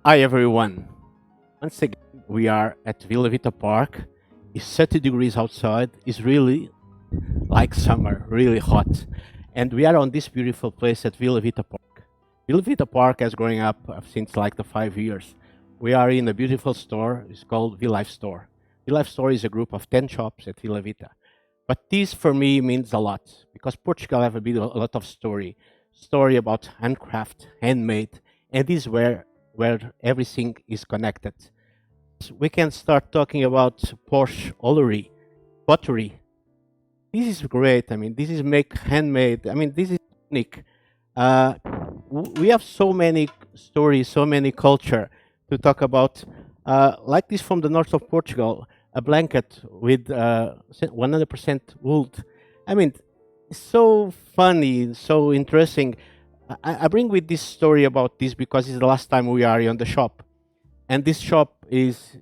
Hi everyone. Once again, we are at Vita Park. It's 30 degrees outside. It's really like summer, really hot. And we are on this beautiful place at Vita Park. Vita Park has growing up since like the 5 years. We are in a beautiful store. It's called V Life Store. V Life Store is a group of 10 shops at Vila Vita. But this for me means a lot because Portugal have a lot of story about handcraft, handmade, and this is where everything is connected. We can start talking about Porsche Olery, pottery. This is great. I mean, this is make handmade. I mean, this is unique. Uh, we have so many stories, so many culture to talk about. Like this from the north of Portugal, a blanket with 100% wool. I mean, it's so funny, so interesting. I bring with this story about this because it's the last time we are on the shop, and this shop is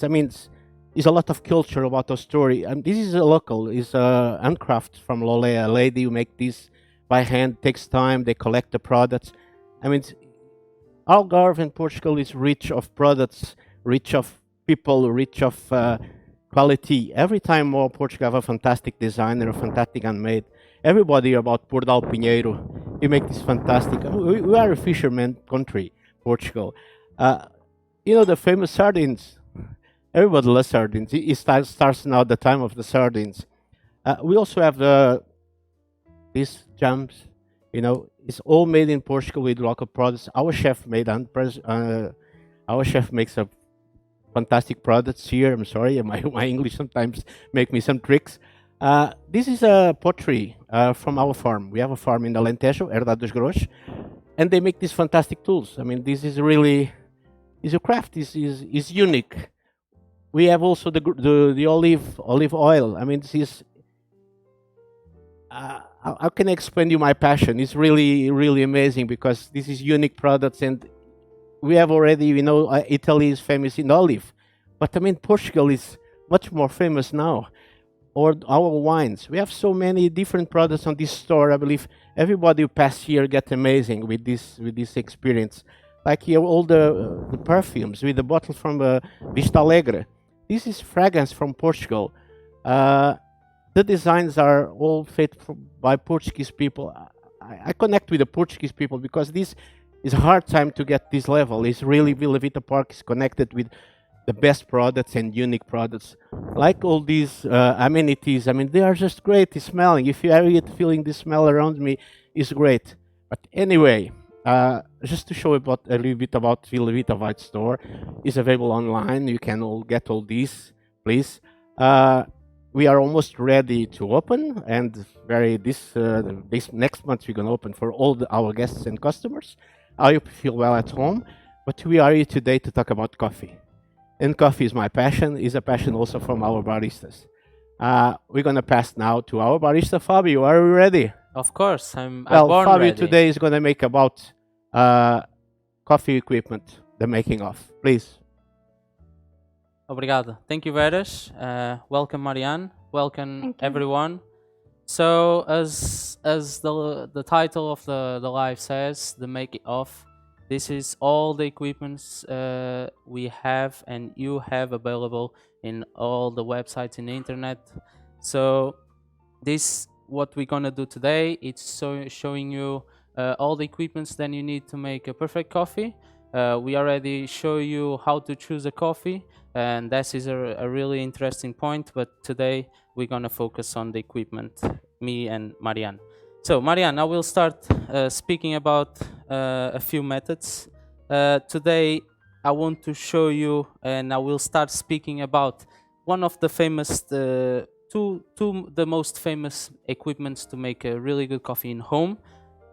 I mean is a lot of culture about the story. And this is a local, is a handcraft from Lole, a lady who make this by hand. Takes time. They collect the products. I mean, Algarve in Portugal is rich of products, rich of people, rich of quality. Every time more Portugal have a fantastic designer, a fantastic handmade. Everybody about Portal Pinheiro, you make this fantastic. I mean, we are a fisherman country, Portugal. Uh, you know the famous sardines. Everybody loves sardines. Starts now the time of the sardines. We also have these jams. You know, it's all made in Portugal with local products. Our chef made our chef makes a fantastic products here. I'm sorry, my English sometimes make me some tricks. This is a pottery from our farm. We have a farm in Alentejo, Herdade dos Grãos, and they make these fantastic tools. I mean, this is really is a craft. Is unique. We have also the olive oil. I mean, this is how can I explain you my passion? It's really amazing because this is unique products, and we have already, Italy is famous in olive, but I mean Portugal is much more famous now. Or our wines, we have so many different products on this store. I believe everybody who pass here get amazing with this experience. Like here, all the perfumes with the bottle from Vista Alegre. This is fragrance from Portugal. Uh, the designs are all by Portuguese people. I connect with the Portuguese people because this is a hard time to get this level. It's really Vila Vita Park is connected with the best products and unique products. Like all these amenities, I mean, they are just great. It's smelling. If you are yet feeling the smell around me, it's great. But anyway, just to show about a little bit about Vila Vita White Store, is available online. You can all get all these, please. Uh, we are almost ready to open, and this next month we're gonna open for all our guests and customers. I hope you feel well at home. But we are here today to talk about coffee, and coffee is my passion. Is a passion also from our baristas. We're gonna pass now to our barista Fabio. Are we ready? Of course, I'm Well, born Fabio ready. today is gonna make about uh, coffee equipment, the making of. Please. Obrigado. Thank you, Veras. Welcome, Marianne. Welcome, Thank you. everyone. So, as the title of the live says, the make it of. This is all the equipments we have and you have available in all the websites in the internet. So, this what we're gonna do today. It's showing you all the equipments that you need to make a perfect coffee. We already show you how to choose a coffee, and that is a really interesting point. But today we're gonna focus on the equipment, me and Marianne. So Marianne, I will start speaking about a few methods. Today I want to show you, and I will start speaking about one of the famous two the most famous equipments to make a really good coffee in home.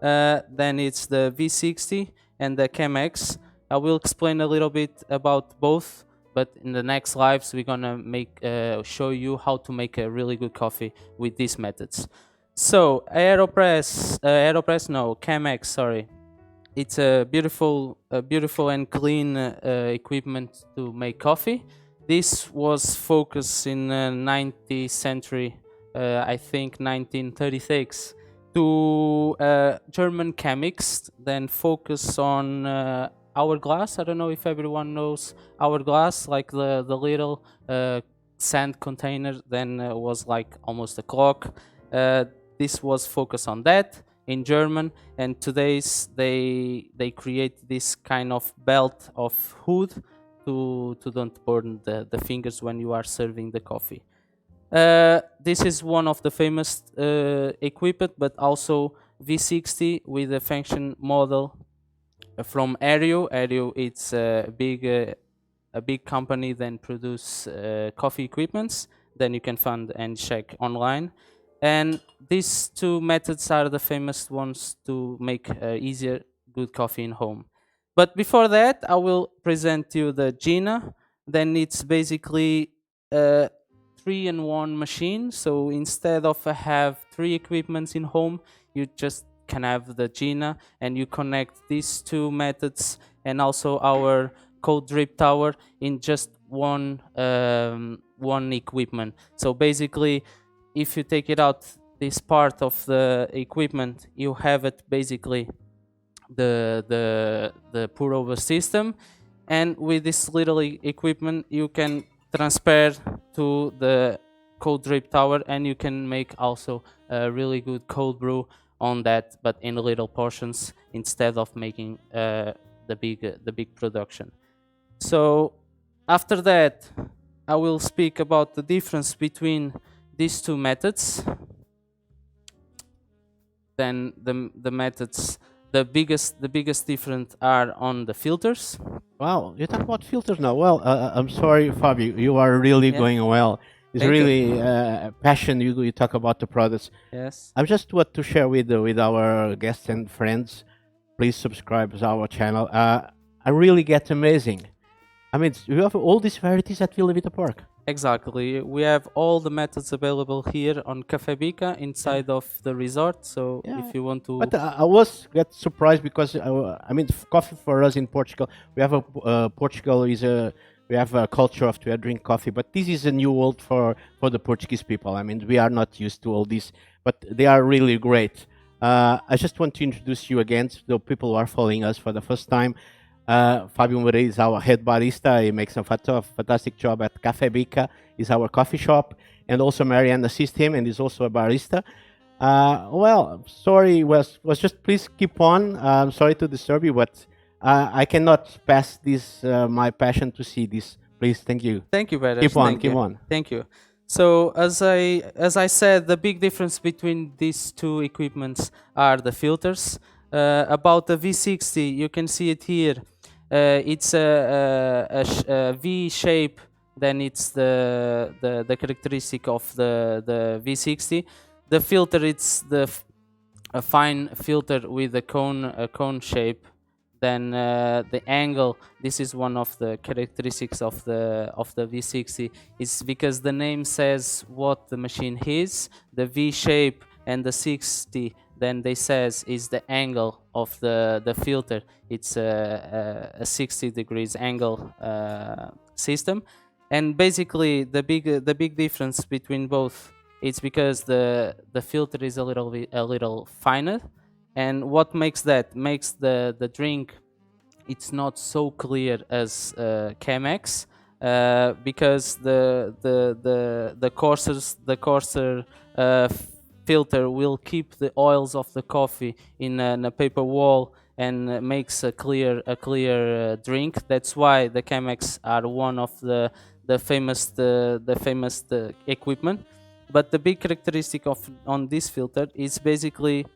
Then it's the V60 and the Chemex. I will explain a little bit about both, but in the next lives we're gonna show you how to make a really good coffee with these methods. So Aeropress, no, Chemex, sorry. It's a beautiful and clean equipment to make coffee. This was focused in 19th century, I think 1936, to German chemists, then focus on hourglass. I don't know if everyone knows hourglass, like the little sand container. Then was like almost a clock. Uh, this was focused on that in German, and today's they create this kind of belt of hood to don't burn the fingers when you are serving the coffee. This is one of the famous equipment, but also V60 with a function model from Aereo. Aereo it's a big company that produce coffee equipments. Then you can find and check online. And these two methods are the famous ones to make easier good coffee in home. But before that, I will present you the Gina. Then it's basically a three-in-one machine. So instead of have three equipments in home, you just can have the Gina, and you connect these two methods and also our cold drip tower in just one equipment. So basically, if you take it out this part of the equipment, you have it basically the pour over system, and with this little equipment you can transfer to the cold drip tower, and you can make also a really good cold brew on that, but in little portions instead of making the big production. So after that, I will speak about the difference between these two methods. Then the methods, the biggest difference are on the filters. Wow, you talk about filters now. Well, I'm sorry, Fabio, you are really Yeah. going well. It's Thank you. really passion. You talk about the products. Yes. I just want to share with our guests and friends. Please subscribe to our channel. I really get amazing. I mean, you have all these varieties at Vila Vita Park. Exactly. We have all the methods available here on Café Bica inside of the resort. So Yeah. if you want to, But I was get surprised because I mean, coffee for us in Portugal, we have a Portugal is a we have a culture of to drink coffee, but this is a new world for the Portuguese people. I mean, we are not used to all this, but they are really great. I just want to introduce you again to the people who are following us for the first time. Fabio Moreira is our head barista. He makes a fantastic job at Café Bica. Is our coffee shop, and also Marianne assists him, and is also a barista. Well, sorry, was just please keep on. I'm sorry to disturb you, but I cannot pass this my passion to see this. Please, thank you. thank you, Vedas. Keep on, Thank keep you. on. Thank you. So as I said, the big difference between these two equipments are the filters. About the V60, you can see it here. It's a V shape. Then it's the characteristic of the V60. The filter, it's a fine filter with a cone shape. Then the angle, this is one of the characteristics of the V60, is because the name says what the machine is. The V shape and the 60, then they says is the angle of the filter. It's a 60 degrees angle system, and basically the big difference between both, it's because the filter is a little finer. And what makes the drink, it's not so clear as Chemex, because the coarser filter will keep the oils of the coffee in a paper wall, and makes a clear drink. That's why the Chemex are one of the famous equipment. But the big characteristic of on this filter is basically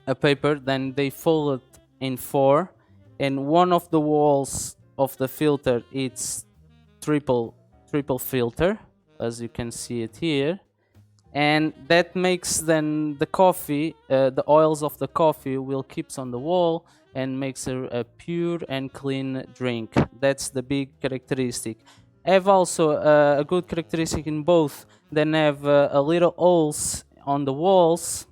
a paper. Then they fold it in four, and one of the walls of the filter, it's triple filter, as you can see it here. And that makes then the coffee, the oils of the coffee will keeps on the wall, and makes a pure and clean drink. That's the big characteristic. Have also a good characteristic in both. Then have a little holes on the walls,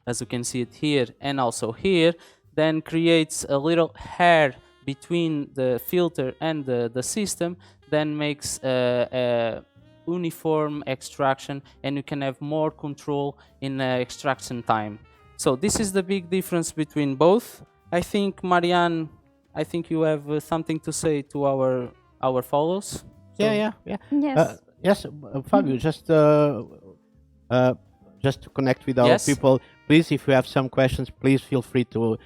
as you can see it here and also here. Then creates a little hair between the filter and the system. Then makes a uniform extraction, and you can have more control in extraction time. So this is the big difference between both. I think Marianne I think you have something to say to our followers. Yeah, So yeah, yeah. Yes. Yes, Fabio, uh, just to connect with our yes, people, please, if you have some questions, please feel free to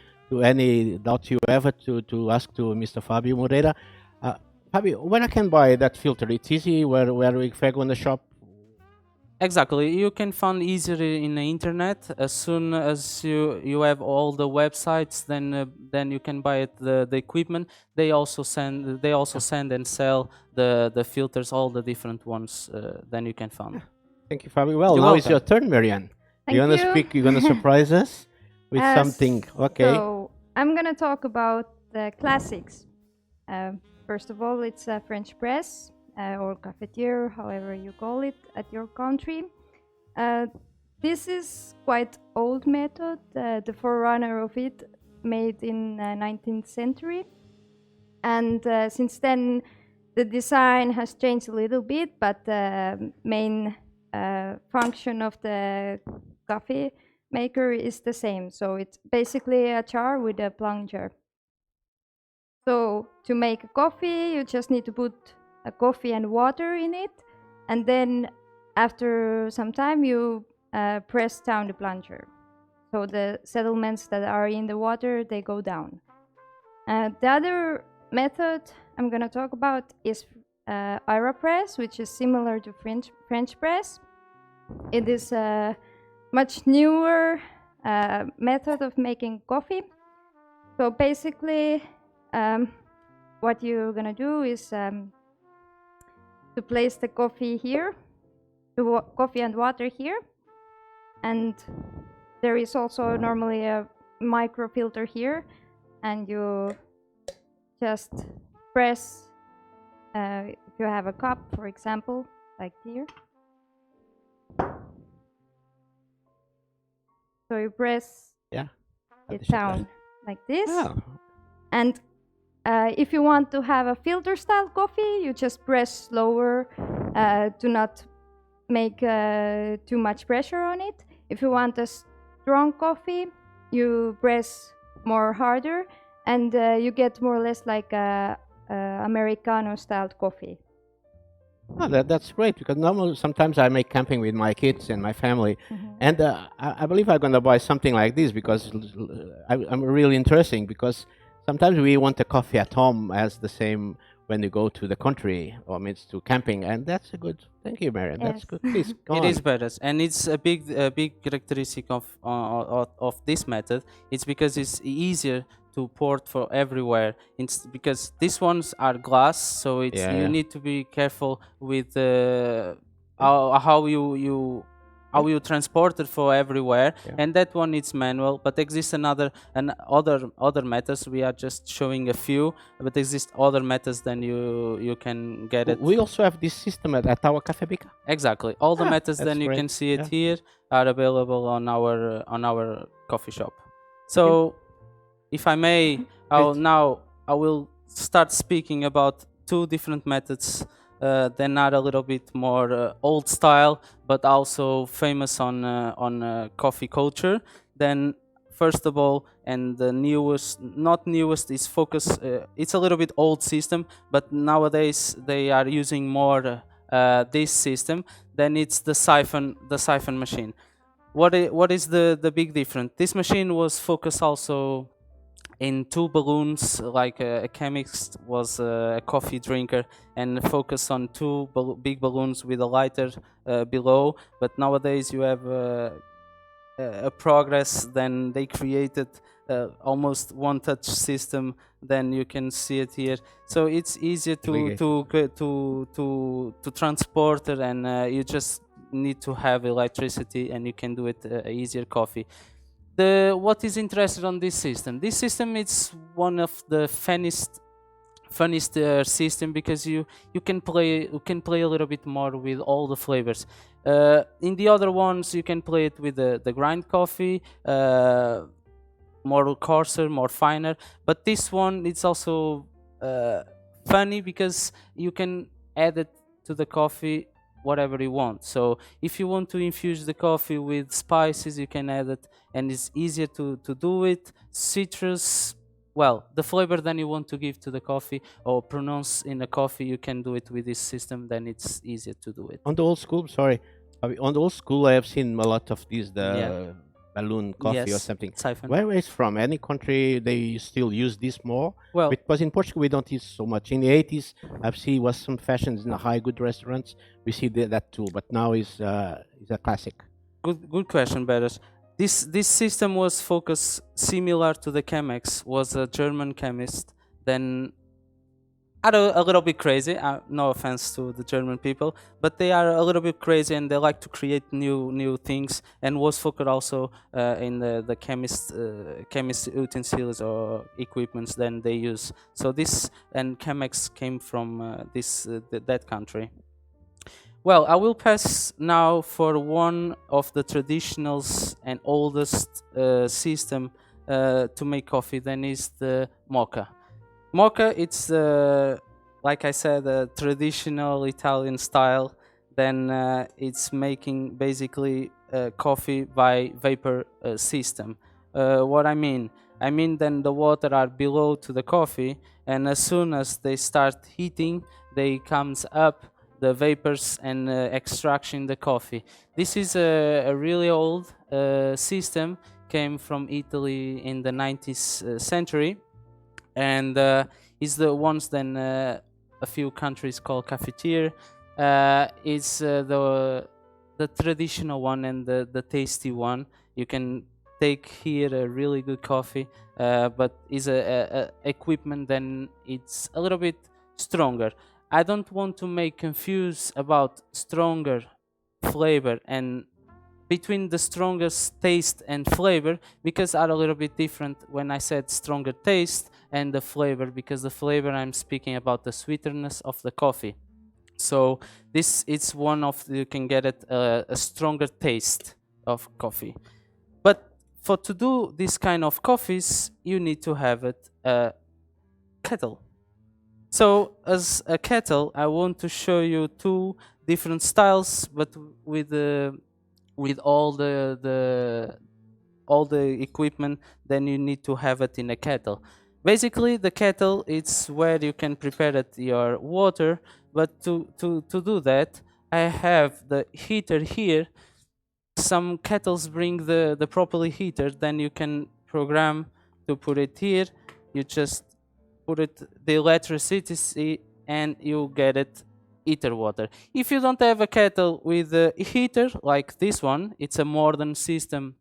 any doubt you ever to ask to Mr. Fabio Moreira. Uh, Fabio, where I can buy that filter? It's easy. Where if I go in the shop? exactly. You can find easily in the internet. As soon as you have all the websites, then you can buy it, the equipment. They also Yeah. send and sell the filters, all the different ones. Then you can find. Thank you, Fabio. Well, You're now it's welcome. your turn, Marianne. You're Thank gonna you. speak. You're gonna surprise us with something. As Okay. so, I'm gonna talk about the classics. First of all, it's a French press or cafetiere, however you call it at your country. Uh, this is quite old method, the forerunner of it, made in 19th century, and since then the design has changed a little bit, but the main function of the coffee maker is the same. So it's basically a jar with a plunger. So to make a coffee, you just need to put a coffee and water in it, and then after some time you press down the plunger. So the settlements that are in the water, they go down. The other method I'm going to talk about is AeroPress, which is similar to French press. It is a much newer method of making coffee. So basically, what you're going to do is to place the coffee here, the coffee and water here, and there is also normally a microfilter here, and you just press, if you have a cup, for example, like here. So you press Yeah. it down like this. Oh, And if you want to have a filter style coffee, you just press slower to not make too much pressure on it. If you want a strong coffee, you press more harder, and you get more or less like a Americano styled coffee. oh, that's great because normally sometimes I make camping with my kids and my family, and I believe I'm gonna buy something like this because I'm really interesting because sometimes we want a coffee at home as the same when you go to the country or means to camping, and that's a good. Thank you, Marian. That's Yes. good. Please go It on. is better, and it's a big characteristic of this method. It's because it's easier to port for everywhere. It's because these ones are glass, so it's Yeah, you yeah. need to be careful with Yeah. how you transport it for everywhere, Yeah. and that one is manual. But exists other methods. We are just showing a few, but exist other methods. Then you can get it. We also have this system at our Cafe Bica. Exactly. All the methods, That's then you great. can see it Yeah. here, are available on our coffee shop. Thank you. So, if I may, Please. I will start speaking about two different methods. Then are a little bit more old style, but also famous on coffee culture. Then first of all, and the newest, not newest, is focus. It's a little bit old system, but nowadays they are using more this system. Then it's the siphon machine. What is the big difference? This machine was focused also in two balloons, like a chemist was a coffee drinker, and focus on two big balloons with a lighter below. But nowadays you have a progress. Then they created almost one touch system. Then you can see it here. So it's easier Really to transport it, and you just need to have electricity, and you can do it easier coffee. What is interesting on this system? This system is one of the funniest system because you can play a little bit more with all the flavors. In the other ones, you can play it with the grind coffee, more coarser, more finer. But this one, it's also funny because you can add it to the coffee whatever you want. So if you want to infuse the coffee with spices, you can add it, and it's easier to do it. Citrus, well, the flavor then you want to give to the coffee or pronounce in the coffee, you can do it with this system. Then it's easier to do it. On the old school, sorry, on the old school, I have seen a lot of these Yeah. the balloon coffee or Yes. something. Siphon. Where is from? Any country they still use this more? Well, Because in Portugal we don't use so much. In the 80s, I've seen was some fashions in the high good restaurants. We see that too, but now is a classic. good question, Beres. This system was focused similar to the Chemex. Was a German chemist. Then are a little bit crazy. No offense to the German people, but they are a little bit crazy and they like to create new things. And was focused also in the chemist utensils or equipments then they use. So this and Chemex came from that country. Well, I will pass now for one of the traditionals and oldest system to make coffee. Then is the mocha. Mocha, it's like I said, a traditional Italian style. Then it's making basically coffee by vapor system. What I mean then the water are below to the coffee, and as soon as they start heating, they comes up the vapors and extraction the coffee. This is a really old system. Came from Italy in the 19th century, and is the ones then a few countries call cafetiere. Is the traditional one and the tasty one. You can take here a really good coffee, but is a equipment then it's a little bit stronger. I don't want to make confuse about stronger flavor and between the strongest taste and flavor, because are a little bit different when I said stronger taste and the flavor, because the flavor I'm speaking about the sweetness of the coffee. So this is one of you can get it a stronger taste of coffee. But for to do this kind of coffees, you need to have it a kettle. So as a kettle, I want to show you two different styles, but with all the equipment, then you need to have it in a kettle. Basically, the kettle it's where you can prepare it your water. But to do that, I have the heater here. Some kettles bring the properly heater. Then you can program to put it here. You just put it the electricity and you get it heater water. If you don't have a kettle with a heater like this one, it's a modern system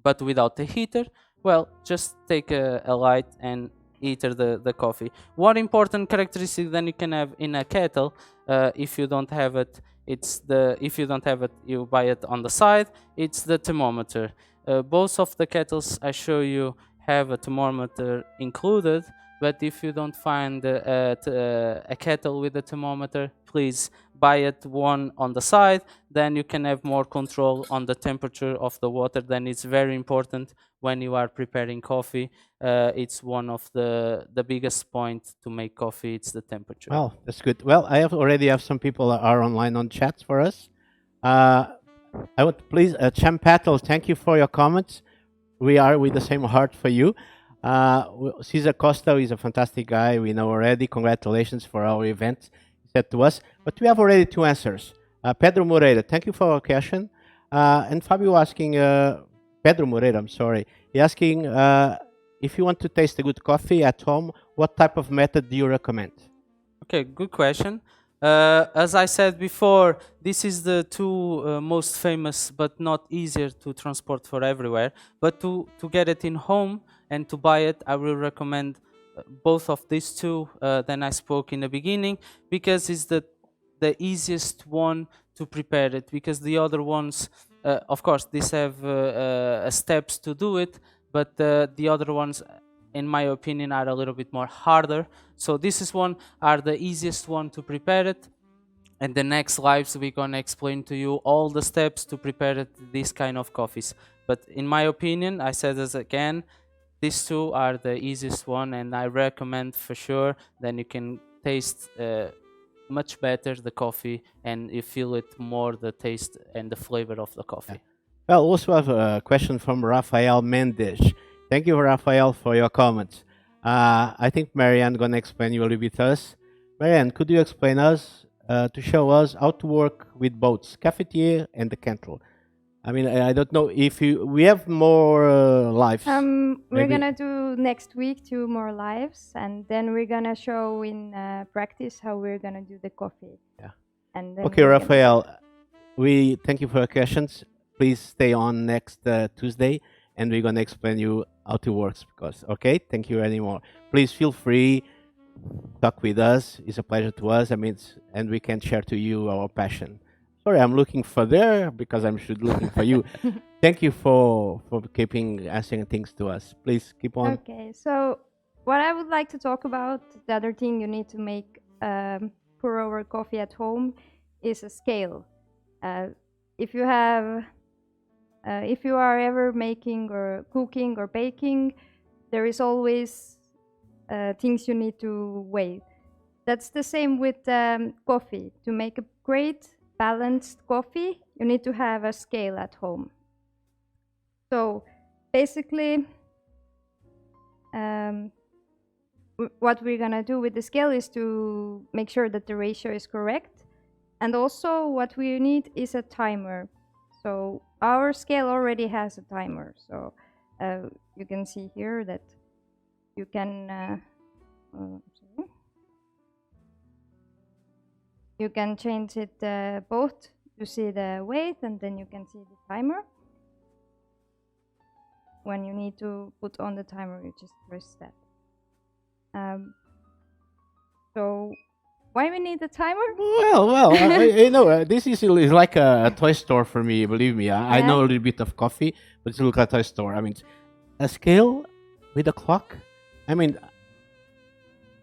but without a heater, well, just take a light and heater the coffee. One important characteristic then you can have in a kettle, if you don't have it, if you don't have it, you buy it on the side. It's the thermometer. Both of the kettles I show you have a thermometer included. But if you don't find a kettle with a thermometer, please buy it one on the side. Then you can have more control on the temperature of the water. Then it's very important when you are preparing coffee. It's one of the biggest point to make coffee. It's the temperature. Well, that's good. Well, I have already have some people that are online on chats for us. Uh, I would please, Champatel, thank you for your comments. We are with the same heart for you. Cesar Costa is a fantastic guy. We know already. Congratulations for our event, he said to us. But we have already two answers. Pedro Moreira, thank you for your question. And Fabio asking, Pedro Moreira, I'm sorry. He asking if you want to taste a good coffee at home, what type of method do you recommend? Okay, good question. As I said before, this is the two most famous, but not easier to transport for everywhere. But to get it in home and to buy it, I will recommend both of these two. Then I spoke in the beginning because it's the easiest one to prepare it. Because the other ones, of course, these have steps to do it, but the other ones, in my opinion, are a little bit more harder. So this is one are the easiest one to prepare it. And the next lives we're gonna explain to you all the steps to prepare it, these kind of coffees. But in my opinion, I said this again, these two are the easiest one, and I recommend for sure. Then you can taste much better the coffee, and you feel it more the taste and the flavor of the coffee. Well, also have a question from Rafael Mendes. Thank you, Rafael, for your comments. I think Marianne gonna explain you a little bit us. Marianne, could you explain us to show us how to work with both cafetiere and the Kettle? I mean, I don't know if you we have more lives. We're Maybe. gonna do next week 2 more lives, and then we're gonna show in practice how we're gonna do the coffee. Yeah. And then Okay, we're gonna- Raphael, we thank you for your questions. Please stay on next Tuesday, and we're gonna explain you how it works. Because okay, thank you anymore. Please feel free talk with us. It's a pleasure to us. I mean, and we can share to you our passion. Sorry, I'm looking for there because I'm should looking for you. Thank you for keeping asking things to us. Please keep on. Okay, so what I would like to talk about, the other thing you need to make pour over coffee at home is a scale. If you have, if you are ever making or cooking or baking, there is always things you need to weigh. That's the same with coffee. To make a great balanced coffee, you need to have a scale at home. So basically, what we're gonna do with the scale is to make sure that the ratio is correct. And also what we need is a timer. So our scale already has a timer. So you can see here that you can sorry. You can change it both to see the weight, and then you can see the timer. When you need to put on the timer, you just press that. So why we need a timer? Well, you know, this is like a toy store for me. Believe me, I know a little bit of coffee, but it's like a toy store. I mean, a scale with a clock. I mean,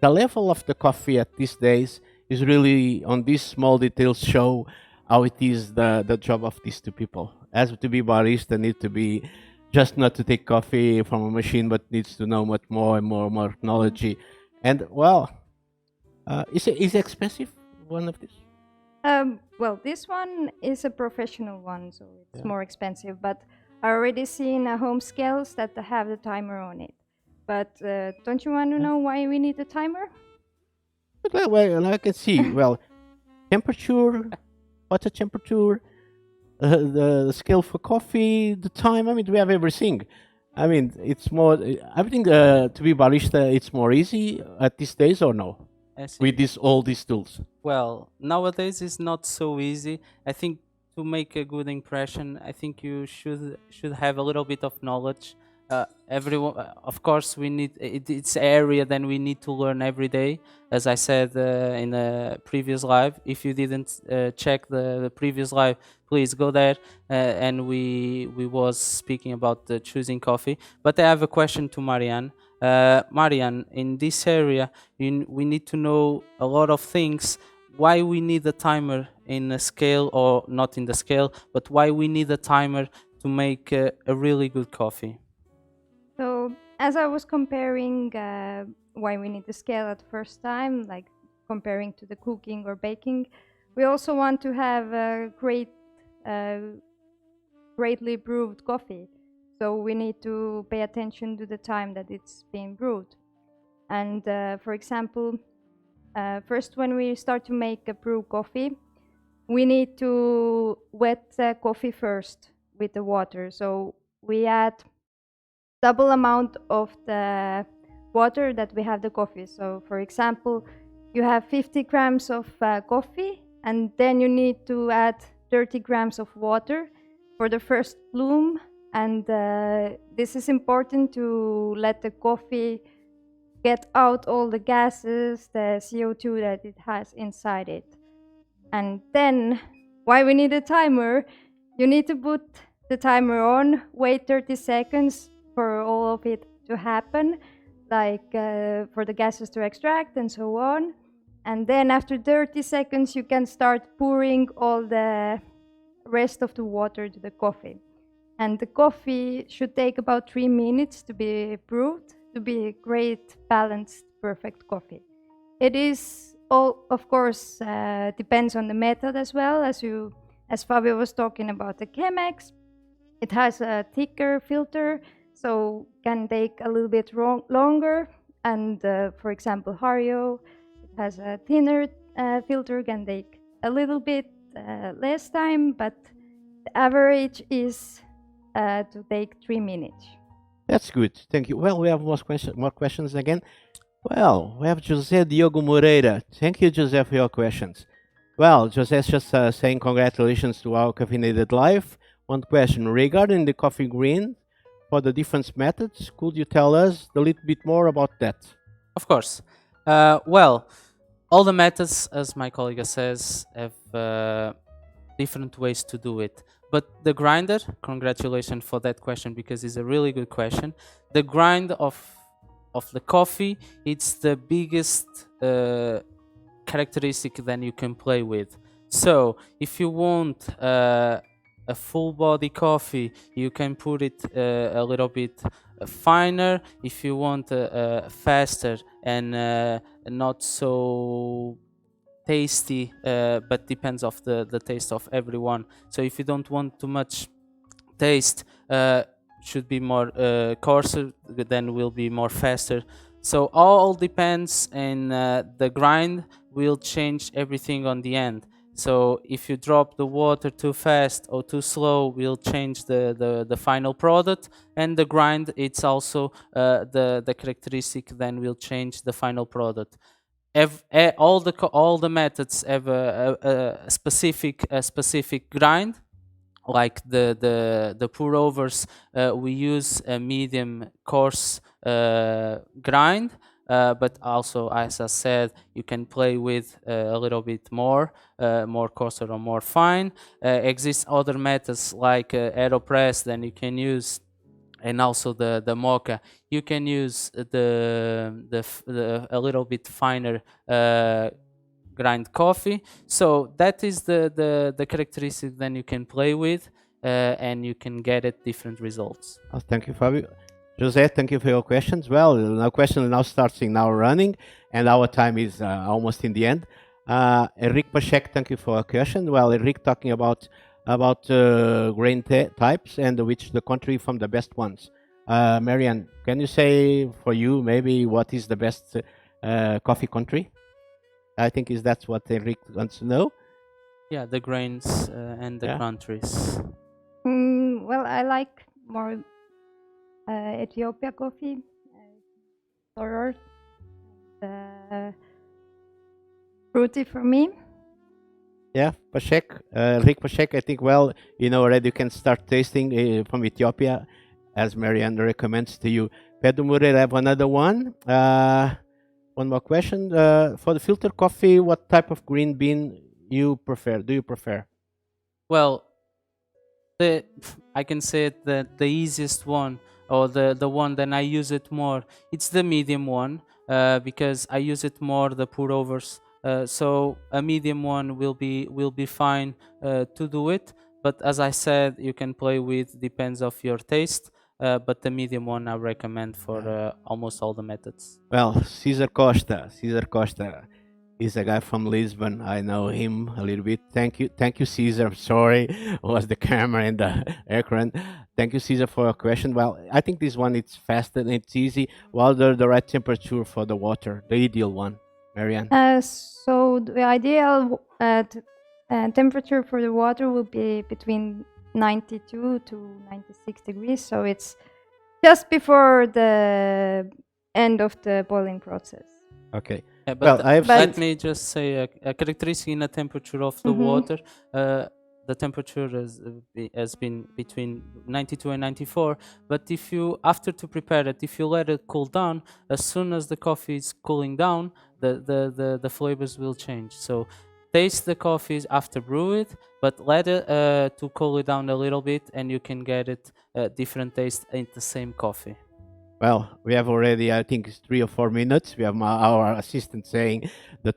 the level of the coffee at these days is really on these small details show how it is the job of these two people. As to be barista, need to be just not to take coffee from a machine, but needs to know much more and more technology. And well, is it expensive? One of these? Well, this one is a professional one, so it's Yeah. more expensive. But I already seen home scales that have the timer on it. But don't you want to know why we need a timer? Well, I can see. Well, temperature, water temperature, the scale for coffee, the time. I mean, we have everything. I mean, it's more. I think to be barista, it's more easy at these days, or no? I see. With all these tools. Well, nowadays it's not so easy. I think to make a good impression, I think you should have a little bit of knowledge. Everyone, of course, we need it's area then we need to learn every day. As I said in the previous live, if you didn't check the previous live, please go there. And we was speaking about the choosing coffee. But I have a question to Marianne. Marianne, in this area, we need to know a lot of things. Why we need a timer in a scale, or not in the scale, but why we need a timer to make a really good coffee? So as I was comparing why we need the scale at first time, like comparing to the cooking or baking, we also want to have a greatly brewed coffee. So we need to pay attention to the time that it's being brewed. And for example, first when we start to make a brew coffee, we need to wet the coffee first with the water. So we add double amount of the water that we have the coffee. So for example, you have 50 grams of coffee, and then you need to add 30 grams of water for the first bloom. And this is important to let the coffee get out all the gases, the CO2 that it has inside it. And then, why we need a timer? You need to put the timer on, wait 30 seconds for all of it to happen, like for the gases to extract and so on. And then after 30 seconds, you can start pouring all the rest of the water to the coffee. And the coffee should take about 3 minutes to be brewed to be a great, balanced, perfect coffee. It is all, of course, depends on the method as well. As Fabio was talking about the Chemex, it has a thicker filter, so can take a little bit longer. and for example, Hario, it has a thinner filter, can take a little bit less time, but the average is to take 3 minutes. That's good. Thank you. Well, we have more questions again. Well, we have Jose Diogo Moreira. Thank you, Jose, for your questions. Well, Jose is just saying congratulations to our caffeinated life. One question regarding the coffee green for the different methods. Could you tell us a little bit more about that? Of course. Well, all the methods, as my colleague says, have different ways to do it. But the grinder, congratulations for that question because it's a really good question. The grind of the coffee, it's the biggest characteristic that you can play with. So if you want a full body coffee, you can put it a little bit finer. If you want faster and not so tasty, but depends of the taste of everyone. So if you don't want too much taste, should be more coarser, then will be more faster. So all depends, and the grind will change everything on the end. So if you drop the water too fast or too slow, will change the final product, and the grind, it's also the characteristic then will change the final product. All the methods have a specific grind. Like the pour overs, we use a medium coarse grind, but also, as I said, you can play with a little bit more coarser or more fine. Exist other methods like aeropress, then you can use, and also the mocha. You can use the a little bit finer grind coffee. So that is the characteristic then you can play with, and you can get at different results. Oh, thank you, Fabio. Jose, thank you for your questions. Well, now question now starts in now running, and our time is almost in the end. Eric Pashek, thank you for your question. Well, Eric talking about grain types and which the country from the best ones. Marianne, can you say for you maybe what is the best coffee country? I think is that's what Eric wants to know. Yeah, the grains and the Yeah. countries. Well, I like more Ethiopia coffee, sour, fruity for me. Yeah, Pashek, Rick Pashek, I think, well, you know, already you can start tasting from Ethiopia, as Marianne recommends to you. Pedro Moreira, I have another one. One more question. For the filter coffee, what type of green bean you prefer? Do you prefer? Well, I can say that the easiest one, or the one that I use it more, it's the medium one, because I use it more the pour overs. So a medium one will be fine to do it. But as I said, you can play with, depends of your taste. But the medium one I recommend for almost all the methods. Well, Cesar Costa is a guy from Lisbon. I know him a little bit. Thank you, Caesar. Sorry, was the camera and the aircraft. Thank you, Caesar, for your question. Well, I think this one it's fast and it's easy. Well, the right temperature for the water, the ideal one, Marianne. So the ideal temperature for the water will be between 92 to 96 degrees. So it's just before the end of the boiling process. Okay. Yeah, Well, I have let seen. me just say a characteristic in the temperature of the Mhm. water. The temperature has been between 92 and 94. But if you, after to prepare it, if you let it cool down, as soon as the coffee is cooling down, the flavors will change. So taste the coffees after brew it, but let it to cool it down a little bit, and you can get it different taste in the same coffee. Well, we have already, I think, it's 3 or 4 minutes. We have our assistant saying the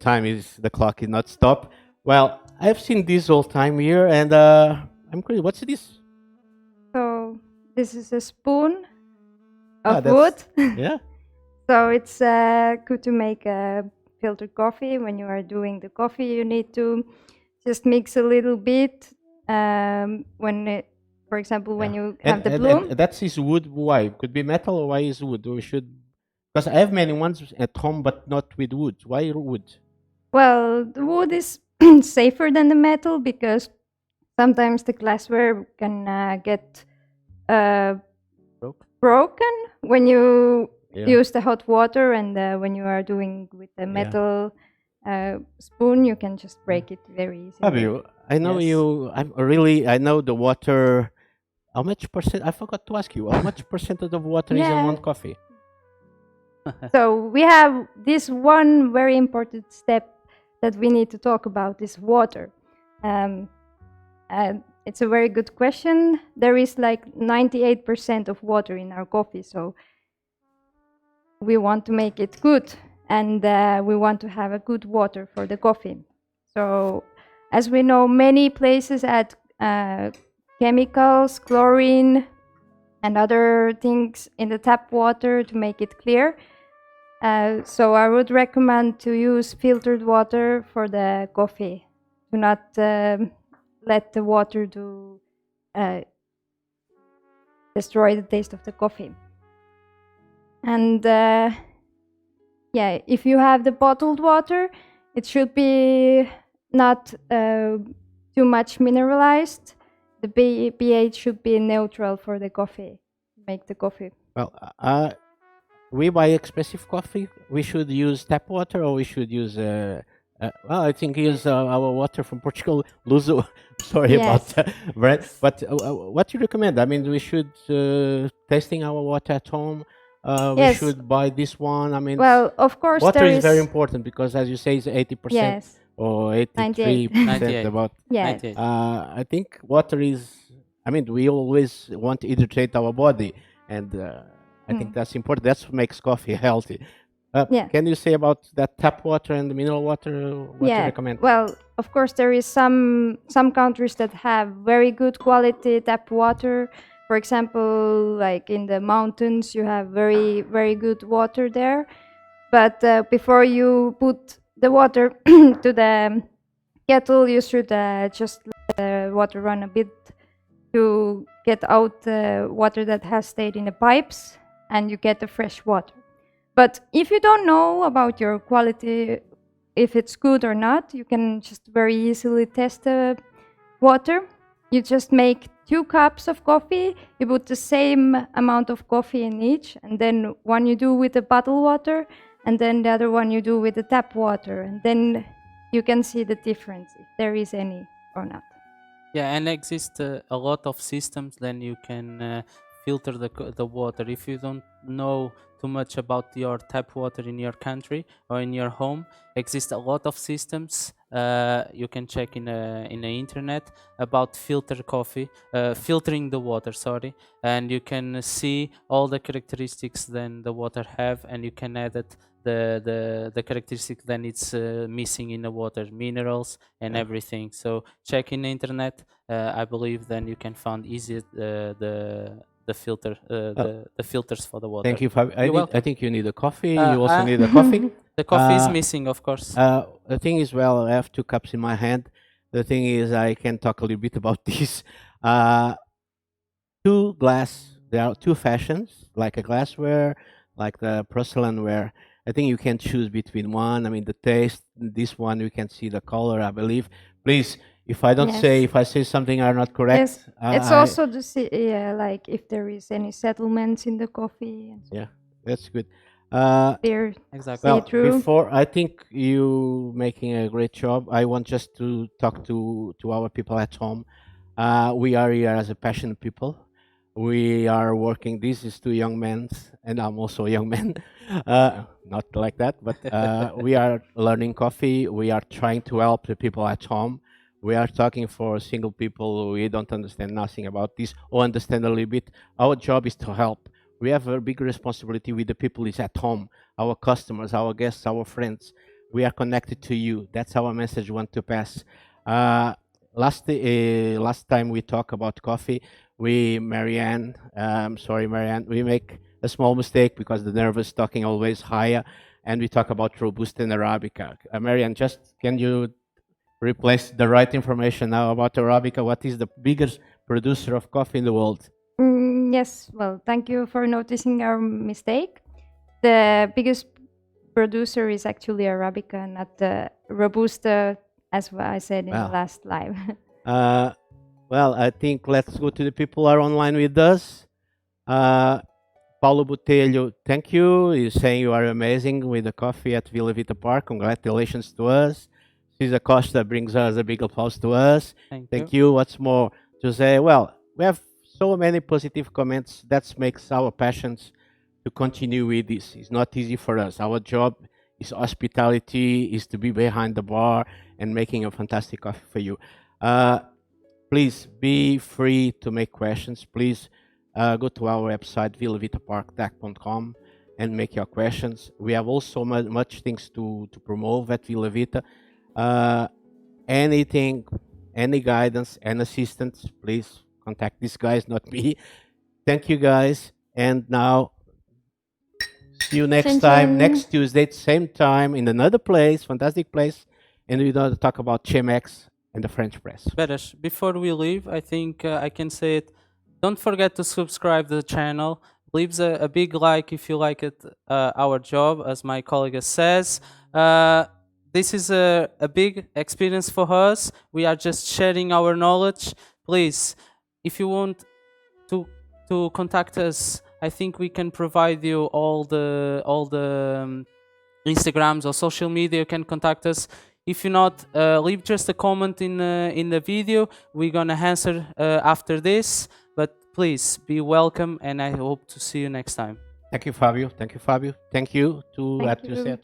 clock is not stop. Well, I've seen this all time here, and I'm curious, what's this? So this is a spoon Ah, of wood. Yeah. So it's good to make a filtered coffee. When you are doing the coffee, you need to just mix a little bit. For example, when you have the bloom. And that's his wood. Why? Could be metal, or why is wood? We should Because I have many ones at home, but not with wood. Why wood? Well, the wood is safer than the metal because sometimes the glassware can get uh, Broke? broken when you Yeah. use the hot water, and when you are doing with the Yeah. metal spoon, you can just Yeah. break it very easily. Fabio, I know Yes. you. I know the water. How much percent? I forgot to ask you. How much percentage of water is in Yeah. one coffee? So we have this one very important step that we need to talk about is water. Um, and it's a very good question. There is like 98% of water in our coffee, so we want to make it good, and we want to have a good water for the coffee. So, as we know, many places add chemicals, chlorine, and other things in the tap water to make it clear. So I would recommend to use filtered water for the coffee. Do not let the water uh, destroy the taste of the coffee. And yeah, if you have the bottled water, it should be not too much mineralized. The pH should be neutral for the coffee. Make the coffee. Well, we buy expensive coffee. We should use tap water, or we should use. Well, I think use our water from Portugal. Luso. Sorry about Yes. that, Brent. But what do you recommend? I mean, we should tasting our water at home. We Yes. should buy this one. I mean, Well, of course water there is very is. important because, as you say, it's 80% Yes. or 98. 83% 98. about. Yes. 98. I think water is. I mean, we always want to hydrate our body, and I think that's important. That's what makes coffee healthy. Yeah. Can you say about that tap water and the mineral water? What you Yeah. recommend? Well, of course there is some countries that have very good quality tap water. For example, like in the mountains, you have very good water there. But before you put the water to the kettle, you should just let the water run a bit to get out the water that has stayed in the pipes, and you get the fresh water. But if you don't know about your quality, if it's good or not, you can just very easily test the water. You just make 2 cups of coffee, you put the same amount of coffee in each, and then one you do with the bottled water, and then the other one you do with the tap water, and then you can see the difference, if there is any or not. Yeah, and exist a lot of systems. Then you can filter the water. If you don't know too much about your tap water in your country or in your home, exist a lot of systems. You can check in the internet about filtering the water. Sorry, and you can see all the characteristics then the water have, and you can add it the characteristic then it's missing in the water, minerals and Yeah. everything. So check in the internet. I believe then you can find easy the filter the filters for the water. Thank you, Fabio. You're I welcome. think you need a coffee. Uh, You also uh, need a coffee. the coffee is Uh, missing, of course. the thing is, well, I have 2 cups in my hand. The thing is, I can talk a little bit about this. Uh, two glass. There are two fashions, like a glassware, like the porcelainware. I think you can choose between one. I mean, the taste. This one, you can see the color. I believe. Please, if I don't say, Yes. if I say something are not correct, Yes, it's also to see, like if there is any settlements in the coffee and so yeah, that's good. they're Exactly. Well, see-through. before I think you making a great job. I want just to talk to our people at home. We are here as a passionate people. We are working. This is two young men, and I'm also a young man. Not like that, but we are learning coffee. We are trying to help the people at home. We are talking for single people. We don't understand nothing about this or understand a little bit. Our job is to help. We have a big responsibility with the people is at home, our customers, our guests, our friends. We are connected to you. That's our message we want to pass. Uh, last time we talked about coffee, Marianne, sorry, Marianne, we make a small mistake because the nervous talking always higher, and we talk about Robusta and Arabica. Marianne, just can you replace the right information now about Arabica? What is the biggest producer of coffee in the world? Yes, well, thank you for noticing our mistake. The biggest producer is actually Arabica, not the Robusta, as I said in the Wow. last live. Uh, well, I think let's go to the people who are online with us. Uh, Paulo Botelho, thank you. He's saying you are amazing with the coffee at Vila Vita Park. Congratulations to us. Cesar Costa brings us a big applause to us. Thank you. Thank you. What's more, Jose? Well, we have so many positive comments. That makes our passions to continue with this. It's not easy for us. Our job is hospitality, is to be behind the bar and making a fantastic coffee for you. Uh, please be free to make questions. Please go to our website, villavitapark.com, and make your questions. We have also much things to promote at Vila Vita. Anything, any guidance and assistance, please contact these guys, not me. Thank you, guys. And now, see you next time, next Tuesday, same time, in another place, fantastic place. And we're going to talk about Chemex and the French press. Beres, before we leave, I think I can say it. Don't forget to subscribe to the channel. Leave a big like if you like it, our job, as my colleague says. This is a big experience for us. We are just sharing our knowledge. Please, if you want to contact us, I think we can provide you all the Instagrams or social media. You can contact us. If you not, leave just a comment in the video. We're gonna answer after this. But please be welcome, and I hope to see you next time. Thank you, Fabio. Thank you, Fabio. Thank you to Thank at you.